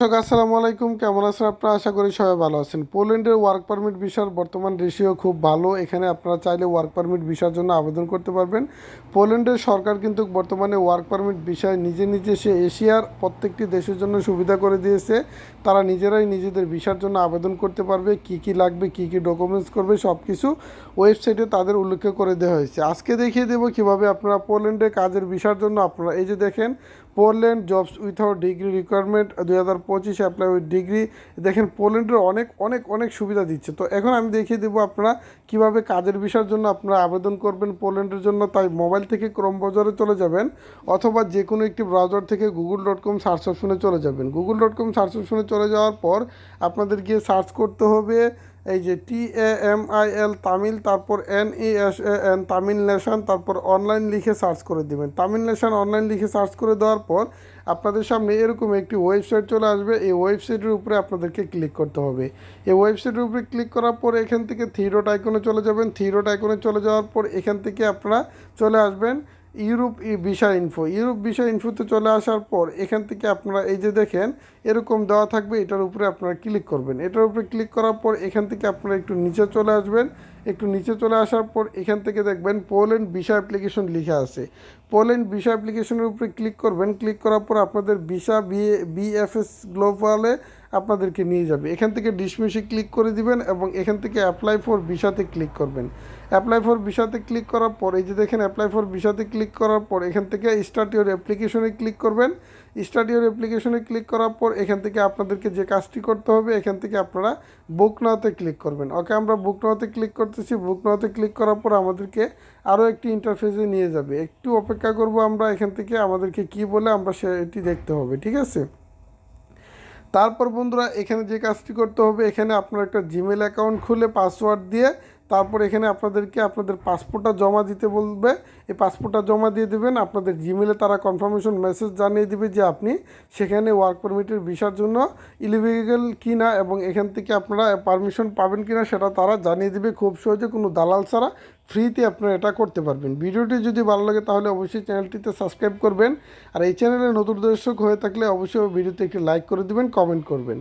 আসসালামু আলাইকুম, কেমন আছেন আপনারা? আশা করি সবাই ভালো আছেন। পোল্যান্ডের ওয়ার্ক পারমিট ভিসার বর্তমান রেশিও খুব ভালো। এখানে আপনারা চাইলে ওয়ার্ক পারমিট ভিসার জন্য আবেদন করতে পারবেন। পোল্যান্ডের সরকার কিন্তু বর্তমানে ওয়ার্ক পারমিট ভিসায় নিজে নিজে সে এশিয়ার প্রত্যেকটি দেশের জন্য সুবিধা করে দিয়েছে। তারা নিজেরাই নিজেদের ভিসার জন্য আবেদন করতে পারবে, কি কি লাগবে, কি কি ডকুমেন্টস করবে, সব কিছু ওয়েবসাইটে তাদের উল্লেখ করে দেওয়া হয়েছে। আজকে দেখিয়ে দেবো কীভাবে আপনারা পোল্যান্ডে কাজের ভিসার জন্য আপনারা এই যে দেখেন, Poland jobs without degree requirement 2025 apply with degree. দেখেন পোল্যান্ডের অনেক অনেক অনেক সুবিধা দিচ্ছে। তো এখন আমি দেখিয়ে দেবো আপনারা কিভাবে কাজের ভিসার জন্য আপনারা আবেদন করবেন পোল্যান্ডের জন্য। তাই মোবাইল থেকে ক্রোম ব্রাউজারে চলে যাবেন, অথবা যে কোনো একটি ব্রাউজার থেকে google.com সার্চ অপশনে চলে যাবেন। google.com সার্চ অপশনে চলে যাওয়ার পর আপনাদের গিয়ে সার্চ করতে হবে এই যে TAMIL তামিল, তারপর NESAN তামিল নেশন, তারপর অনলাইন লিখে সার্চ করে দেবেন। তামিল নেশন অনলাইন লিখে সার্চ করে দেওয়ার পর আপনাদের সামনে এরকম একটি ওয়েবসাইট চলে আসবে। এই ওয়েবসাইটের উপরে আপনাদেরকে ক্লিক করতে হবে। এই ওয়েবসাইটের উপরে ক্লিক করার পর এখান থেকে থ্রি ডট আইকনে চলে যাবেন। থ্রি ডট আইকনে চলে যাওয়ার পর এখান থেকে আপনারা চলে আসবেন Europe visa info. Europe visa ইনফোতে চলে আসার পর এখান থেকে আপনারা এই যে দেখেন এরকম দেওয়া থাকবে, এটার উপরে আপনারা ক্লিক করবেন। এটার উপরে ক্লিক করার পর এখান থেকে আপনারা একটু নিচে চলে আসবেন। একটু নিচে চলে আসার পর এখান থেকে দেখবেন পোল্যান্ড ভিসা অ্যাপ্লিকেশন লেখা আছে। পোল্যান্ড ভিসা অ্যাপ্লিকেশনের উপরে ক্লিক করবেন। ক্লিক করার পর আপনাদের ভিসা বিএফএস গ্লোবালে আপনাদেরকে নিয়ে যাবে। এখান থেকে ডিসমিসে ক্লিক করে দিবেন এবং এখান থেকে অ্যাপ্লাই ফর ভিসাতে ক্লিক করবেন। অ্যাপ্লাই ফর ভিসাতে ক্লিক করার পর এই যে দেখেন অ্যাপ্লাই ফর ভিসাতে ক্লিক করার পর এখান থেকে স্টার্ট ইউর অ্যাপ্লিকেশনে ক্লিক করবেন। স্টার্ট ইউর অ্যাপ্লিকেশনে ক্লিক করার পর এখান থেকে আপনাদেরকে যে কাজটি করতে হবে এখান থেকে আপনারা বুক নাওতে ক্লিক করবেন। ওকে, আমরা বুক নাওতে ক্লিক করতেছি। বুক নাওতে ক্লিক করার পর আমাদেরকে আরও একটি ইন্টারফেসে নিয়ে যাবে। একটু অপেক্ষা করব আমরা, এখান থেকে আমাদেরকে কি বলে আমরা সেটি দেখতে হবে, ঠিক আছে? তারপর বন্ধুরা এখানে যে কাজটি করতে হবে, এখানে আপনার একটা জিমেল অ্যাকাউন্ট খুলে পাসওয়ার্ড দিয়ে তারপর এখানে আপনাদেরকে আপনাদের পাসপোর্টটা জমা দিতে বলবে। এই পাসপোর্টটা জমা দিয়ে দেবেন। আপনাদের জিমেলে তারা কনফার্মেশন মেসেজ জানিয়ে দিবে যে আপনি সেখানে ওয়ার্ক পারমিটের ভিসার জন্য ইলিজিবল কি না এবং এখান থেকে আপনারা পারমিশন পাবেন কি না সেটা তারা জানিয়ে দিবে। খুব সহজে, কোনো দালাল ছাড়া ফ্রিতে আপনারা এটা করতে পারবেন। ভিডিওটি যদি ভালো লাগে তাহলে অবশ্যই চ্যানেলটিতে সাবস্ক্রাইব করবেন। আর এই চ্যানেলে নতুন দর্শক হয়ে থাকলে অবশ্যই ভিডিওতে একটি লাইক করে দিবেন, কমেন্ট করবেন।